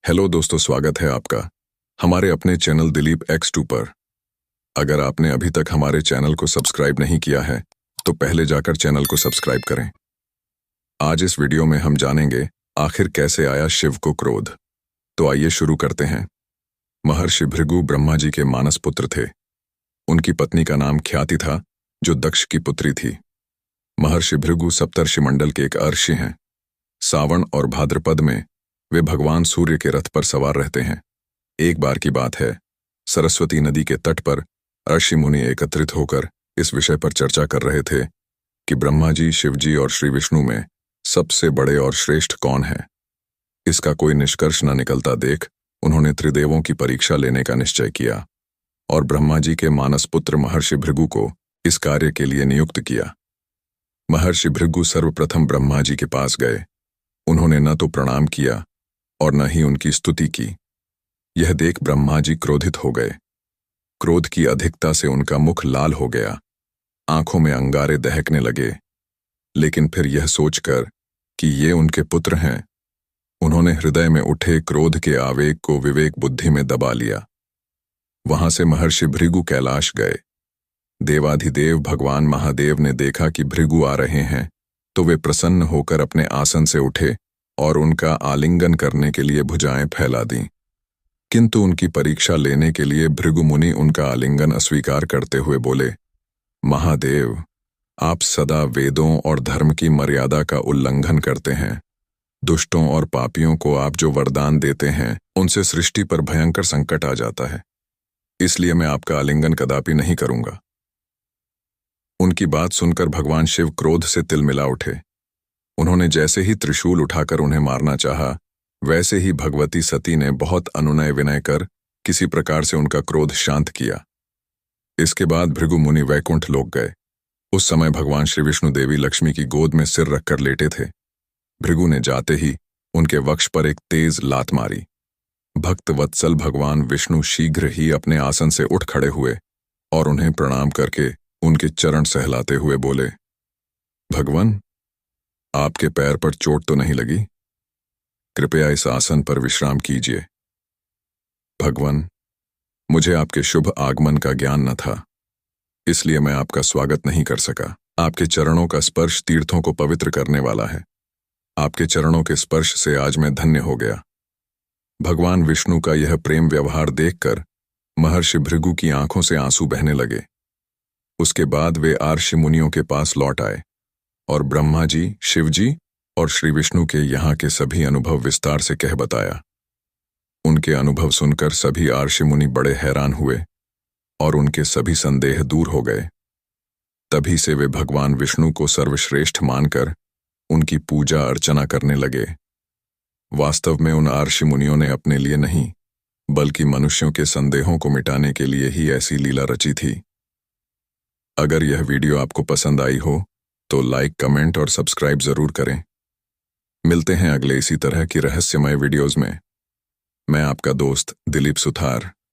Hello दोस्तों, स्वागत है आपका हमारे अपने चैनल दिलीप X2 पर। अगर आपने अभी तक हमारे चैनल को सब्सक्राइब नहीं किया है तो पहले जाकर चैनल को सब्सक्राइब करें। आज इस वीडियो में हम जानेंगे आखिर कैसे आया शिव को क्रोध। तो आइए शुरू करते हैं। महर्षि भृगु ब्रह्मा जी के मानस पुत्र थे। उनकी पत्नी का नाम ख्याति था, जो दक्ष की पुत्री थी। महर्षि भृगु सप्तर्षि मंडल के एक अर्षि हैं। सावन और भाद्रपद में वे भगवान सूर्य के रथ पर सवार रहते हैं। एक बार की बात है, सरस्वती नदी के तट पर ऋषि मुनि एकत्रित होकर इस विषय पर चर्चा कर रहे थे कि ब्रह्मा जी, शिव जी और श्री विष्णु में सबसे बड़े और श्रेष्ठ कौन है। इसका कोई निष्कर्ष न निकलता देख उन्होंने त्रिदेवों की परीक्षा लेने का निश्चय किया और ब्रह्मा जी के मानस पुत्र महर्षि भृगु को इस कार्य के लिए नियुक्त किया। महर्षि भृगु सर्वप्रथम ब्रह्मा जी के पास गए। उन्होंने न तो प्रणाम किया और न ही उनकी स्तुति की। यह देख ब्रह्मा जी क्रोधित हो गए। क्रोध की अधिकता से उनका मुख लाल हो गया, आंखों में अंगारे दहकने लगे। लेकिन फिर यह सोचकर कि ये उनके पुत्र हैं, उन्होंने हृदय में उठे क्रोध के आवेग को विवेक बुद्धि में दबा लिया। वहां से महर्षि भृगु कैलाश गए। देवाधिदेव भगवान महादेव ने देखा कि भृगु आ रहे हैं तो वे प्रसन्न होकर अपने आसन से उठे और उनका आलिंगन करने के लिए भुजाएं फैला दीं। किंतु उनकी परीक्षा लेने के लिए भृगु मुनि उनका आलिंगन अस्वीकार करते हुए बोले, महादेव, आप सदा वेदों और धर्म की मर्यादा का उल्लंघन करते हैं। दुष्टों और पापियों को आप जो वरदान देते हैं उनसे सृष्टि पर भयंकर संकट आ जाता है, इसलिए मैं आपका आलिंगन कदापि नहीं करूंगा। उनकी बात सुनकर भगवान शिव क्रोध से तिलमिला उठे। उन्होंने जैसे ही त्रिशूल उठाकर उन्हें मारना चाहा, वैसे ही भगवती सती ने बहुत अनुनय विनय कर किसी प्रकार से उनका क्रोध शांत किया। इसके बाद भृगु मुनि वैकुंठ लोक गए। उस समय भगवान श्री विष्णु देवी लक्ष्मी की गोद में सिर रखकर लेटे थे। भृगु ने जाते ही उनके वक्ष पर एक तेज लात मारी। भक्त वत्सल भगवान विष्णु शीघ्र ही अपने आसन से उठ खड़े हुए और उन्हें प्रणाम करके उनके चरण सहलाते हुए बोले, भगवान, आपके पैर पर चोट तो नहीं लगी? कृपया इस आसन पर विश्राम कीजिए। भगवान, मुझे आपके शुभ आगमन का ज्ञान न था, इसलिए मैं आपका स्वागत नहीं कर सका। आपके चरणों का स्पर्श तीर्थों को पवित्र करने वाला है। आपके चरणों के स्पर्श से आज मैं धन्य हो गया। भगवान विष्णु का यह प्रेम व्यवहार देखकर महर्षि भृगु की आंखों से आंसू बहने लगे। उसके बाद वे आर्षि मुनियों के पास लौट आए और ब्रह्मा जी, शिव जी और श्री विष्णु के यहाँ के सभी अनुभव विस्तार से कह बताया। उनके अनुभव सुनकर सभी आर्षि मुनि बड़े हैरान हुए और उनके सभी संदेह दूर हो गए। तभी से वे भगवान विष्णु को सर्वश्रेष्ठ मानकर उनकी पूजा अर्चना करने लगे। वास्तव में उन आर्षि मुनियों ने अपने लिए नहीं, बल्कि मनुष्यों के संदेहों को मिटाने के लिए ही ऐसी लीला रची थी। अगर यह वीडियो आपको पसंद आई हो तो लाइक, कमेंट और सब्सक्राइब जरूर करें। मिलते हैं अगले इसी तरह की रहस्यमय वीडियोज में। मैं आपका दोस्त दिलीप सुथार।